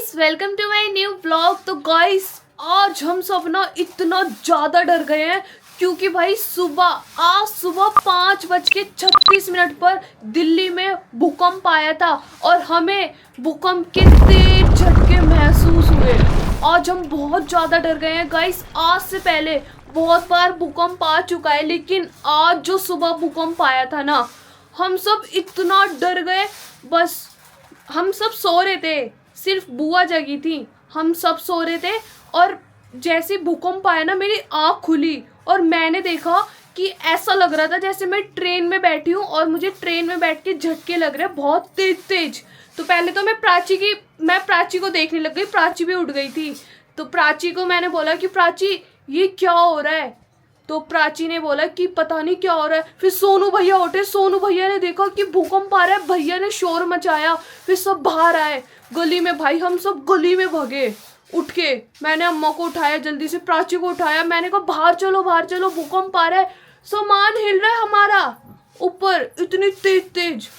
Guys, welcome to my new vlog. तो guys, आज हम सब ना इतना ज़्यादा डर गए हैं क्योंकि भाई आज सुबह 5:36 पर दिल्ली में भूकंप आया था और हमें भूकंप के तेज झटके महसूस हुए। आज हम बहुत ज़्यादा डर गए हैं गाइस। आज से पहले बहुत बार भूकंप आ चुका है, लेकिन आज जो सुबह भूकंप आया था ना, हम सब इतना डर गए। बस हम सब सो रहे थे, सिर्फ बुआ जगी थी, हम सब सो रहे थे और जैसे भूकंप आया ना, मेरी आँख खुली और मैंने देखा कि ऐसा लग रहा था जैसे मैं ट्रेन में बैठी हूँ और मुझे ट्रेन में बैठ के झटके लग रहे हैं बहुत तेज तेज। तो पहले तो मैं प्राची को देखने लग गई। प्राची भी उठ गई थी, तो प्राची को मैंने बोला कि प्राची ये क्या हो रहा है। तो प्राची ने बोला कि पता नहीं क्या हो रहा है। फिर सोनू भैया उठे, सोनू भैया ने देखा कि भूकंप आ रहा है, भैया ने शोर मचाया, फिर सब बाहर आए गली में। भाई हम सब गली में भागे उठ के। मैंने अम्मा को उठाया, जल्दी से प्राची को उठाया, मैंने कहा बाहर चलो, भूकंप आ रहा है, सामान हिल रहा है हमारा ऊपर इतनी तेज तेज।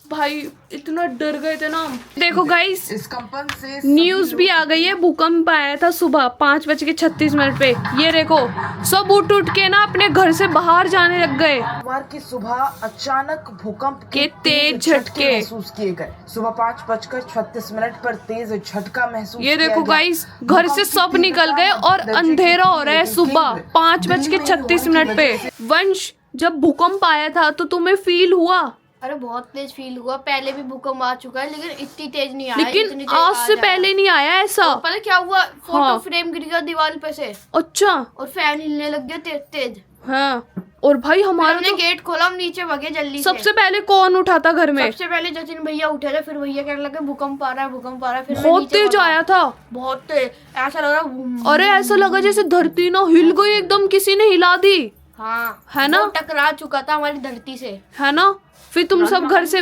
भाई इतना डर गए थे ना। देखो गाइस, इस कंपन से न्यूज भी आ गई है, भूकंप आया था सुबह 5:36 पे। ये देखो, सब उठ के ना अपने घर से बाहर जाने लग गए। सोमवार की सुबह अचानक भूकंप के तेज झटके महसूस किए गए। सुबह 5:36 पर तेज झटका महसूस ये किया देखो गया। गाइस, घर से सब निकल गए और अंधेरा हो रहा है सुबह 5:36 पे। वंश, जब भूकंप आया था तो तुम्हें फील हुआ? अरे बहुत तेज फील हुआ। पहले भी भूकंप आ चुका है, लेकिन इतनी तेज नहीं आया। लेकिन आज से पहले नहीं आया ऐसा। और पता क्या हुआ? फोटो हाँ। फ्रेम गिर गया दीवार पे से। अच्छा। और फैन हिलने लग गया तेज तेज। हाँ, और भाई हमारा हमने तो गेट खोला, हम नीचे भागे जल्दी से। सबसे पहले कौन उठा था घर में? सबसे पहले जतिन भैया उठे थे, फिर भैया कहने लगे भूकंप आ रहा है। फिर मैं बहुत नीचे तेज भागा। आया था। बहुत तेज, ऐसा लग रहा। अरे ऐसा लगा जैसे धरती ना हिल गई एकदम, किसी ने हिला दी। हाँ, है ना? वो टकरा चुका था हमारी धरती से। है ना? फिर तुम सब घर से,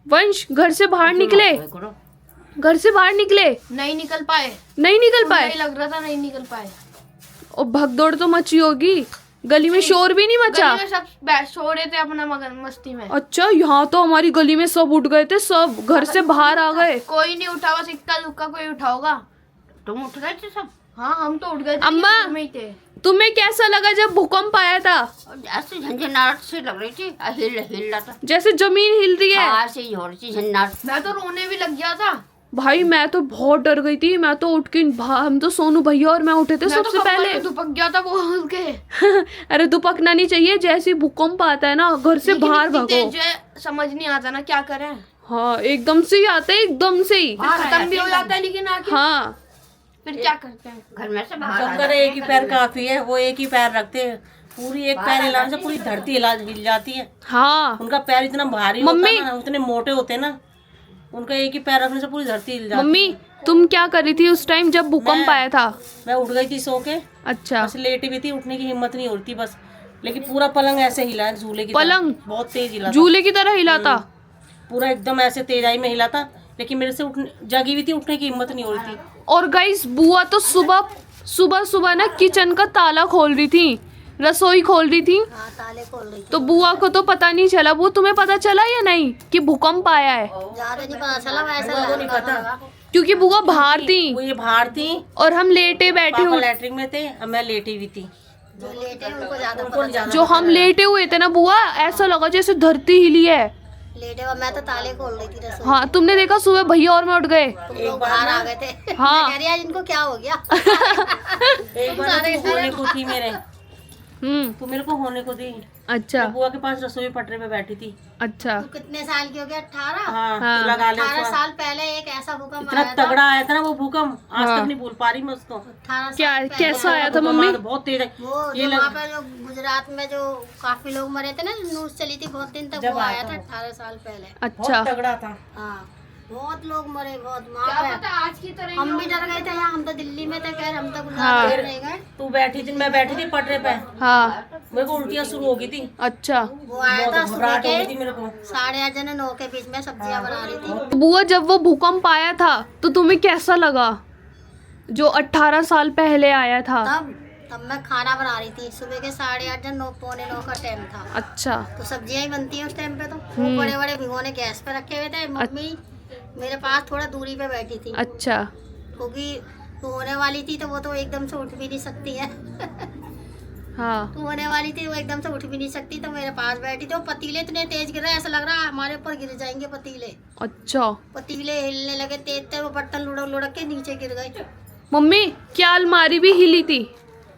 वंश घर से बाहर निकले? नहीं निकल पाए। नहीं लग रहा था नहीं निकल पाए। और भगदौड़ तो मची होगी, गली में शोर भी नहीं मचा? गली में सब सो रहे थे अपना मगन मस्ती में। अच्छा, यहाँ तो हमारी गली में सब उठ गए थे, सब घर से बाहर आ गए। कोई नहीं उठा, बस इक्का दुक्का कोई उठाओगा। तुम उठ गए थे सब? हाँ, हम तो उठ गए थे। अम्मा, घर में ही थे। तुम्हें कैसा लगा जब भूकंप आया था? ऐसे झंझनाहट से लग रही थी, हिल रहा था। जैसे जमीन हिल रही है। हाँ, ऐसे ही हो रही थी झंझनाहट। मैं तो रोने भी लग गया था। भाई मैं तो बहुत डर गई थी। मैं तो उठ के, हम तो सोनू भैया और मैं उठे थे सबसे पहले। दुपक गया था बोल के। अरे दुपकना नहीं चाहिए, जैसे ही भूकंप आता है ना घर से बाहर भागो। समझ नहीं आता ना क्या करें। हाँ, एकदम से ही आता है, एकदम से ही। खत्म भी हो जाता है, लेकिन आखिर हाँ, फिर क्या करते हैं? घर में से बाहर शंकर एक ही पैर काफी है, वो एक ही पैर रखते हैं। पूरी एक पैर हिलाने से पूरी धरती हिल जाती है। हाँ। उनका पैर इतना भारी होता है ना, उतने मोटे होते हैं ना, उनका एक ही पैर रखने से पूरी धरती हिल जाती है। मम्मी, तुम क्या कर रही थी उस टाइम जब भूकंप आया था? मैं उठ गई थी सो के। अच्छा। बस लेटी भी थी, उठने की हिम्मत नहीं हो रही थी बस। लेकिन पूरा पलंग ऐसे हिला है, झूले की पलंग तरह। बहुत तेज हिला था। झूले की तरह हिला था पूरा एकदम ऐसे तेजाई में हिला था, लेकिन मेरे से जगी हुई थी, उठने की हिम्मत नहीं हो रही थी। और गाइस, बुआ तो सुबह ना किचन का ताला खोल रही थी, रसोई खोल रही थी। हाँ, ताले खोल रही थी। तो बुआ को तो पता नहीं चला। वो तुम्हें पता चला या नहीं कि भूकंप आया है? ज्यादा नहीं पता चला, वैसे बुआ को नहीं पता, क्योंकि बुआ बाहर थी वो ये बाहर थी और हम लेटे बैठे पापा हुए। लैट्रिन में थे, अब मैं लेटी हुई थी। जो लेटे हैं, उनको ज्यादा उनको ज्यादा जो हम लेटे हुए थे ना बुआ, ऐसा लगा जैसे धरती हिली है। लेटे हुए। मैं तो ताले खोल रही थी रसोई। हाँ, तुमने देखा सुबह भैया और मैं उठ गए। तुम लोग बाहर आ गए थे। हाँ। मैं कह रही आज इनको क्या हो गया। एक बार तू होने को थी मेरे, तू मेरे को होने को थी। अच्छा मैं बुआ के पास रसोई पटरे पे बैठी थी। अच्छा। तू कितने साल की हो गया? 18? हाँ, हाँ। तू लगा ले 18 उसको। साल पहले एक ऐसा भूकंप इतना आया था। तगड़ा आया था ना वो भूकंप, आज हाँ। तक नहीं भूल पा रही मैं उसको। 18 साल क्या पहले कैसा आया था भूकंप मम्मी? आया था, बहुत तेज है। वो ये जो वहाँ पे जो गुजरात में जो काफी लोग मरे थे ना, न्यूज चली थी बहुत दिन तक, जब वो आया आया था था वो। 18 साल पहले। अच्छा। बहुत तगड़ा था। हाँ, बहुत लोग मरे, बहुत क्या वहाँ पता पे। आज की तरह हम भी डर गए थे यार, हम तो दिल्ली में थे, खैर हम तो हाँ। गुजरात में नहीं गए। तू बैठी थी, मैं बैठी थी पटरे पे, हाँ। मेरे को उल्टियाँ शुरू हो गई थी। अच्छा। वो आया था बहुत सुबह घबराहट हो के गई थी मेरे को। 8:30 या 9 के बीच में, सब्जियां बना रही थी। बुआ, जब वो भूकंप आया था तो तुम्हें कैसा लगा जो 18 साल पहले आया था? तब मैं खाना बना रही थी। सुबह के 8:30 या 9, पौने 9 का टाइम था। अच्छा। तो सब्जियां ही बनती हैं उस टाइम पे। तो वो बड़े बड़े भिगोने गैस पे रखे हुए थे। मम्मी मेरे पास थोड़ा दूरी पे बैठी थी, अच्छा क्योंकि होने वाली थी तो वो तो एकदम से उठ भी नहीं सकती है। हाँ होने वाली थी वो एकदम से उठ भी नहीं सकती, तो मेरे पास बैठी थी। वो पतीले इतने तेज गिर रहे, ऐसा लग रहा है हमारे ऊपर गिर जाएंगे पतीले। अच्छा पतीले हिलने लगे तेज तेज, वो बर्तन लुढ़क लुढ़क के नीचे गिर गए। मम्मी क्या अलमारी भी हिली थी?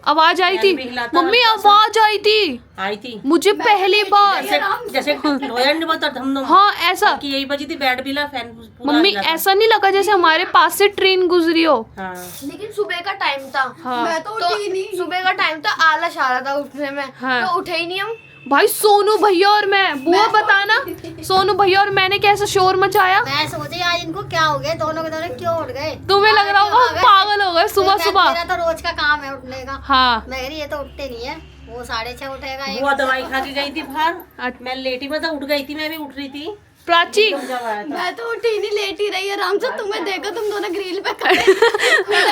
आवाज आई थी? फैन भी हिला था, मम्मी हल्का सा। आवाज आई थी आई थी मुझे पहली बार। जैसे लोया नहीं बोलता धम हाँ ऐसा कि यही बजी थी, बैट भी ला, फैन पूरा मम्मी हिला था। ऐसा नहीं लगा जैसे हमारे पास से ट्रेन गुजरी हो। हाँ लेकिन सुबह का टाइम था। हाँ। मैं तो उठी नहीं। सुबह का टाइम था, आलस आ रहा था उठने में। हाँ। तो उठे ही नहीं हम। भाई सोनू भैया और मैं बुआ बताना, सोनू भैया और मैंने कैसा शोर मचाया। मैं सोची आज इनको क्या हो गया, दोनों के दोनों क्यों उठ गए। तुम्हें लग रहा होगा हम पागल हो गए सुबह सुबह। मेरा तो रोज का काम है उठने का। हाँ मैं कह रही ये तो उठते नहीं है, वो 6:30 उठेगा। वो दवाई खा के गई थी बाहर, अच्छा। मैं लेटी में तो उठ गई थी, मैं भी उठ रही थी प्राची जब आया था। मैं तो उठी नहीं, लेटी रही आराम से। तुम्हें देखो तुम दोनों ग्रिल पे खड़े।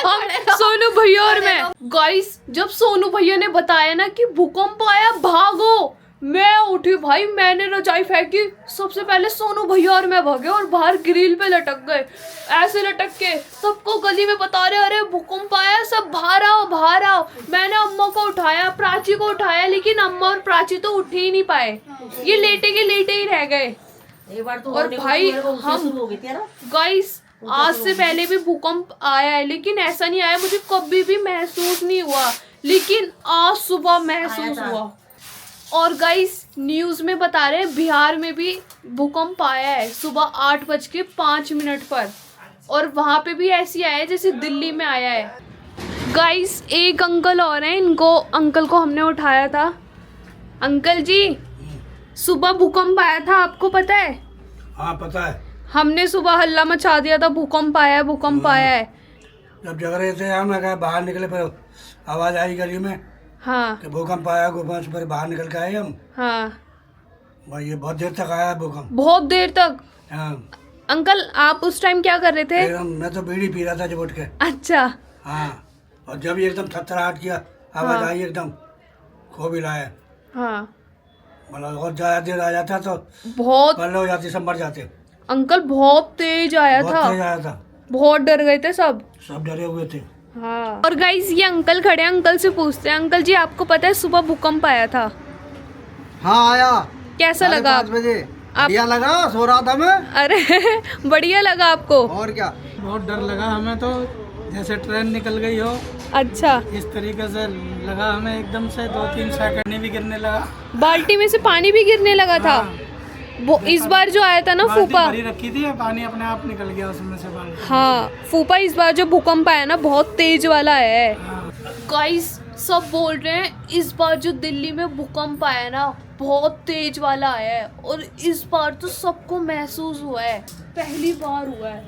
हम सोनू भैया और मैं गाइस, जब सोनू भैया ने बताया ना कि भूकंप आया भागो, मैं उठी भाई, मैंने रजाई फेंकी। सबसे पहले सोनू भैया और मैं भागे और बाहर ग्रिल पे लटक गए, ऐसे लटक के सबको गली में बता रहे अरे भूकंप आया, सब बाहर आओ बाहर आओ। मैंने अम्मा को उठाया, प्राची को उठाया, लेकिन अम्मा और प्राची तो उठ ही नहीं पाए, ये लेटे के लेटे ही रह गए। एक बार तो और होने को भाई मेरे को उल्टी हम शुरू हो गई थी ना। गाइस आज से पहले भी भूकंप आया है, लेकिन ऐसा नहीं आया, मुझे कभी भी महसूस नहीं हुआ, लेकिन आज सुबह महसूस आया था। हुआ। और गाइस न्यूज में बता रहे हैं बिहार में भी भूकंप आया है सुबह 8:05 पर, और वहां पे भी ऐसी आया है जैसे दिल्ली में आया है। गाइस एक अंकल और हैं, इनको अंकल को हमने उठाया था। अंकल जी सुबह भूकंप आया था, आपको पता है? हाँ पता है। हमने सुबह हल्ला मचा दिया था, भूकंप आया है भूकंप आया है। जब जग रहे थे हम कहा बाहर निकले, पर आवाज़ आई गली में हाँ कि भूकंप आया, भूकंप पर बाहर निकल के आए हम। हाँ भाई ये बहुत देर तक आया भूकंप। बहुत देर तक। हाँ अंकल आप उस टाइम क्या कर रहे थे? फिर मैं तो बीड़ी पी रहा था जब उठ के। अच्छा हाँ और जब ये एकदम थरथराहट किया, आवाज़ हाँ। आई एकदम, खो भी लाया। हाँ मतलब और ज़्यादा देर आ जाता तो बहुत पल्ले हो जाते, सब मर जाते। अंकल बहुत तेज आया बहुत था, तेज आया था, बहुत डर गए थे सब। सब डरे हुए थे। हाँ और गाइस ये अंकल खड़े हैं, अंकल से पूछते हैं। अंकल जी आपको पता है सुबह भूकंप आया था, हाँ आया। कैसा लगा? 5:30 बजे आप- बढ़िया लगा, सो रहा था मैं। अरे बढ़िया लगा आपको? और क्या, बहुत डर लगा हमें तो, जैसे ट्रेन निकल गई हो अच्छा इस तरीके से लगा हमें। एकदम से 2-3 सेकंड भी गिरने लगा। बाल्टी में से पानी भी गिरने लगा था। वो इस बार जो आया था ना बाल्टी फूफा, भरी रखी थी, पानी अपने आप निकल गया उसमें से बाल्टी। हाँ फूफा इस बार जो भूकंप आया ना बहुत तेज वाला है। गाइस सब बोल रहे हैं इस बार जो दिल्ली में भूकंप आया ना बहुत तेज वाला आया है, और इस बार तो सबको महसूस हुआ है, पहली बार हुआ है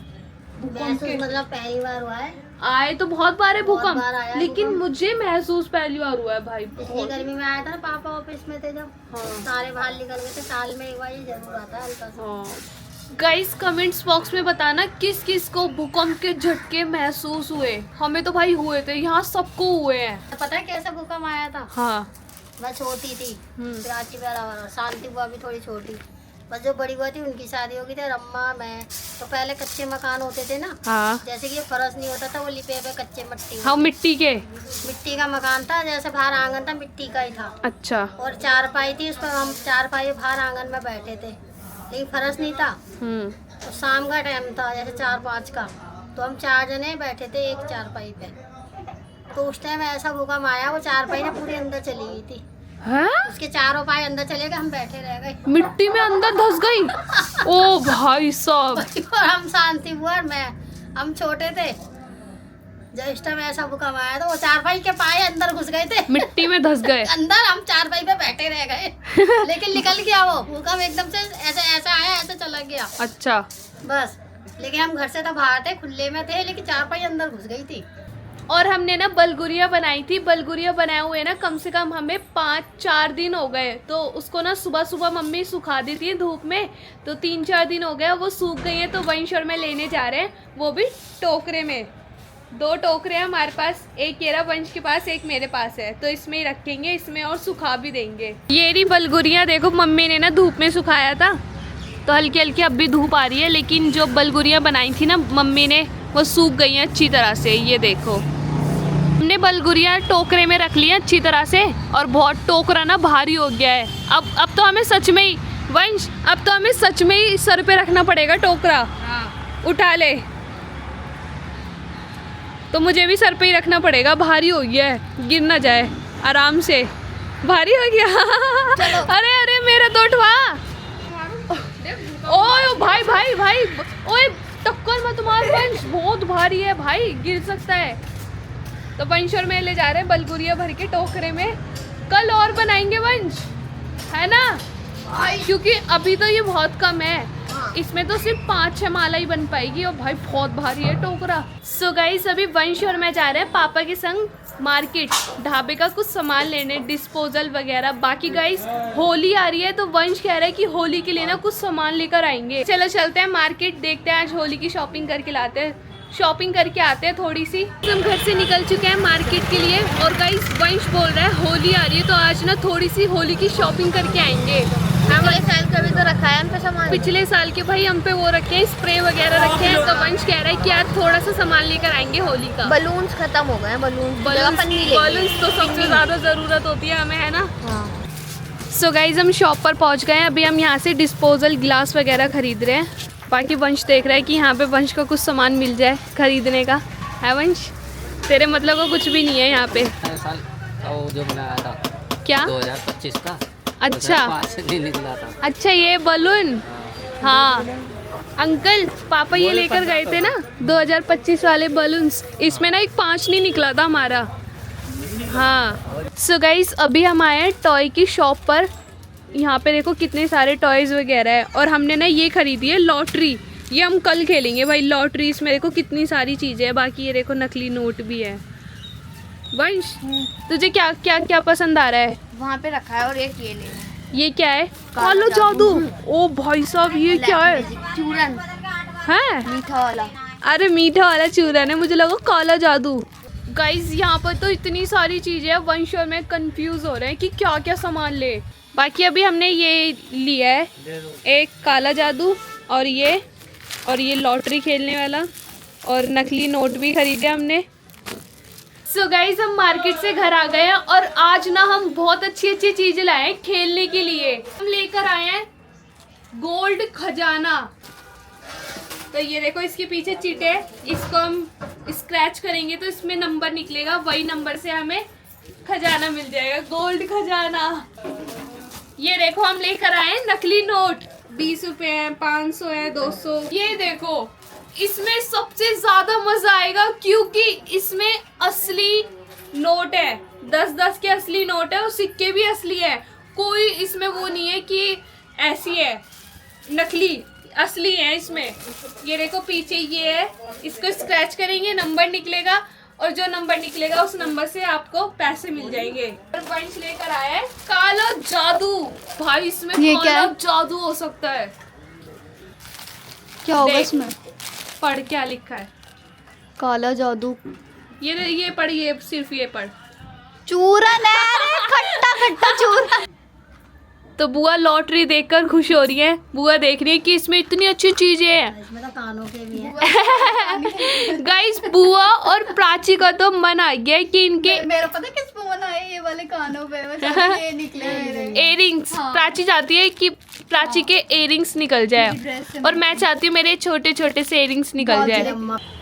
भूकंप महसूस के। मतलब पहली बार हुआ है। आए तो बहुत बार है बहुत भूकंप, बार आया है लेकिन भूकंप। मुझे महसूस पहली बार हुआ है भाई। इतनी गर्मी में आया था ना, पापा ऑफिस में थे जब, सारे बाहर निकल गए थे। साल में एक बार ये जरूर आता है हल्का सा। गाइस कमेंट्स बॉक्स में बताना किस किस को भूकंप के झटके महसूस हुए। हमें तो भाई हुए थे, यहाँ सबको हुए हैं। पता है कैसा भूकंप आया था? हाँ मैं छोटी थी, प्राची बराबर, शांति बुआ भी थोड़ी छोटी। बस जो बड़ी बुआ थी उनकी शादी हो गई थी, और अम्मा मैं। तो पहले कच्चे मकान होते थे ना, हाँ जैसे कि ये फर्श नहीं होता था, वो लिपे पे कच्चे मट्टी हाँ मिट्टी के। मिट्टी का मकान था, जैसे बाहर आंगन था मिट्टी का ही था, अच्छा और चारपाई थी, उस पर हम चारपाई बाहर आंगन में बैठे थे, लेकिन फर्श नहीं था। तो शाम का टाइम था, जैसे 4-5 का, तो हम 4 जने बैठे थे एक चारपाई पे। तो उस टाइम ऐसा भूकंप आया, वो चारपाई ना पूरी अंदर चली गई थी, हैं? उसके चारों पाए अंदर चले गए, हम बैठे रह गए। मिट्टी में अंदर धस गई। ओ भाई साहब। और हम शांति हुआ और मैं, हम छोटे थे जब इस टाइम ऐसा भूकंप आया, तो वो चारपाई के पाए अंदर घुस गए थे, मिट्टी में धस गए। अंदर। हम चारपाई पे बैठे रह गए, लेकिन निकल गया वो भूकंप, एकदम से ऐसे ऐसा आया, ऐसे चला गया अच्छा बस। लेकिन हम घर से तो बाहर थे, खुले में थे, लेकिन चारपाई अंदर घुस गई थी। और हमने ना बलगुरिया बनाई थी, बलगुरिया बनाए हुए ना कम से कम हमें 5-4 दिन हो गए। तो उसको ना सुबह सुबह मम्मी सुखा दी थी धूप में, तो 3-4 दिन हो गए, वो सूख गई हैं। तो वहीं शोर में लेने जा रहे हैं, वो भी टोकरे में। 2 टोकरे हैं हमारे पास, एक केरा वंश के पास, एक मेरे पास है, तो इसमें ही रखेंगे, इसमें और सुखा भी देंगे। ये रही बलगुरिया, देखो मम्मी ने ना धूप में सुखाया था, तो हल्की हल्की अब भी धूप आ रही है, लेकिन जो बलगुरियाँ बनाई थी ना मम्मी ने वो सूख गई हैं अच्छी तरह से। ये देखो हमने बलगुरियाँ टोकरे में रख ली हैं अच्छी तरह से, और बहुत टोकरा ना भारी हो गया है। अब तो हमें सच में ही वंश, अब तो हमें सच में ही सर पे रखना पड़ेगा टोकरा। उठा ले तो मुझे भी सर पे ही रखना पड़ेगा, भारी हो गया है, गिर ना जाए। आराम से, भारी हो गया। अरे अरे मेरा तो उठवा। ओए भाई भाई भाई, ओए टक्कर मत मार वंश, बहुत भारी है भाई, गिर सकता है। तो वंश और मैं ले जा रहे हैं बलगुरिया भर के टोकरे में, कल और बनाएंगे वंश, है ना, क्योंकि अभी तो ये बहुत कम है, इसमें तो सिर्फ 5-6 माला ही बन पाएगी, और भाई बहुत भारी है टोकरा। सो गाइस अभी वंश और मैं जा रहे हैं पापा के संग मार्केट, ढाबे का कुछ सामान लेने, डिस्पोजल वगैरह। बाकी गाइस होली आ रही है तो वंश कह रहा है कि होली के लिए ना कुछ सामान लेकर आएंगे। चलो चलते हैं मार्केट, देखते हैं आज होली की शॉपिंग करके लाते हैं, शॉपिंग करके आते हैं थोड़ी सी। हम घर से निकल चुके हैं मार्केट के लिए, और गाइस वंश बोल रहा है होली आ रही है तो आज ना थोड़ी सी होली की शॉपिंग करके आएंगे। पिछले साल का भी तो रखा है हम पे सामान। पिछले साल के भाई हम पे वो रखे हैं, स्प्रे वगैरह रखे हैं, तो वंश कह रहा है कि आज थोड़ा सा सामान लेकर आएंगे होली का। बलून्स खत्म हो गए हैं, बलून्स तो सबसे ज़्यादा ज़रूरत होती है हमें, है ना। सो गाइज हम शॉप पर पहुंच गए हैं, अभी हम यहाँ से डिस्पोजल गिलास वगैरह खरीद रहे हैं। बाकी वंश देख रहा है कि यहाँ पे वंश का कुछ सामान मिल जाए खरीदने का, है वंश? तेरे मतलब का कुछ भी नहीं है यहाँ पे। साल वो जो बनाया था क्या 2025 का, अच्छा नहीं निकला था। अच्छा ये बलून, हाँ अंकल पापा ये लेकर गए थे ना 2025 वाले बलून्स, इसमें ना एक 5 नहीं निकला था हमारा। हाँ सो गाइस अभी हम आए हैं टॉय की शॉप पर, यहाँ पे देखो कितने सारे टॉयज़ वगैरह है, और हमने ना ये खरीदी है लॉटरी, ये हम कल खेलेंगे भाई लॉटरी। इसमें देखो कितनी सारी चीज़ें हैं, बाकी ये देखो नकली नोट भी है। वंश तुझे क्या क्या क्या पसंद आ रहा है? वहाँ पे रखा है, और एक ये ले। ये क्या है? काला जादू। ओ भाई साहब ये क्या है? चूरन है मीठा वाला। अरे मीठा वाला चूरन है, मुझे लगा काला जादू। गाइज यहाँ पर तो इतनी सारी चीज़ें हैं, वंश और मैं कंफ्यूज हो रहे हैं कि क्या क्या सामान ले। बाकी अभी हमने ये लिया है एक काला जादू, और ये लॉटरी खेलने वाला, और नकली नोट भी खरीदे हमने। सो गाइज हम मार्केट से घर आ गए हैं, और आज ना हम बहुत अच्छी अच्छी चीज़ें लाए हैं खेलने के लिए। हम लेकर आए हैं गोल्ड खजाना, तो ये देखो इसके पीछे चिट है, इसको हम स्क्रैच करेंगे तो इसमें नंबर निकलेगा, वही नंबर से हमें खजाना मिल जाएगा, गोल्ड खजाना। ये देखो हम लेकर आए हैं नकली नोट, 20 रुपए है, 500 है, 200। ये देखो इसमें सबसे ज्यादा मजा आएगा क्योंकि इसमें असली नोट है, 10-10 के असली नोट है, और सिक्के भी असली है, कोई इसमें वो नहीं है कि ऐसी है नकली, असली है इसमें। ये देखो पीछे ये है, इसको स्क्रैच करेंगे नंबर निकलेगा, और जो नंबर निकलेगा उस नंबर से आपको पैसे मिल जाएंगे। और वंश लेकर आया है काला जादू, भाई इसमें काला जादू हो सकता है। क्या होगा इसमें? पढ़ क्या लिखा है? काला जादू। ये पढ़, ये सिर्फ ये पढ़। चूरन है, खट्टा खट्टा चूरन। तो बुआ लॉटरी देखकर खुश हो रही है, बुआ देख रही है कि इसमें इतनी अच्छी चीजें हैं। इसमें तो कानों के भी हैं। गाइस बुआ और प्राची का तो मन आ गया है कि इनके मेरा पता किस पे मन आया, ये वाले कानों पे ये निकले मेरे इयरिंग्स। प्राची चाहती है कि प्राची के इयरिंग्स निकल जाए, और मैं चाहती हूँ मेरे छोटे छोटे से इयरिंग्स निकल जाए।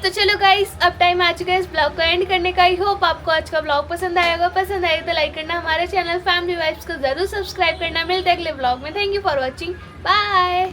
तो चलो गाइस अब टाइम आ चुका है इस ब्लॉग को एंड करने का। आई होप आपको आज का ब्लॉग पसंद आएगा, पसंद आए तो लाइक करना, हमारे चैनल फैमिली वाइब्स को जरूर सब्सक्राइब करना। मिलते हैं अगले ब्लॉग में। Thank you for watching, bye.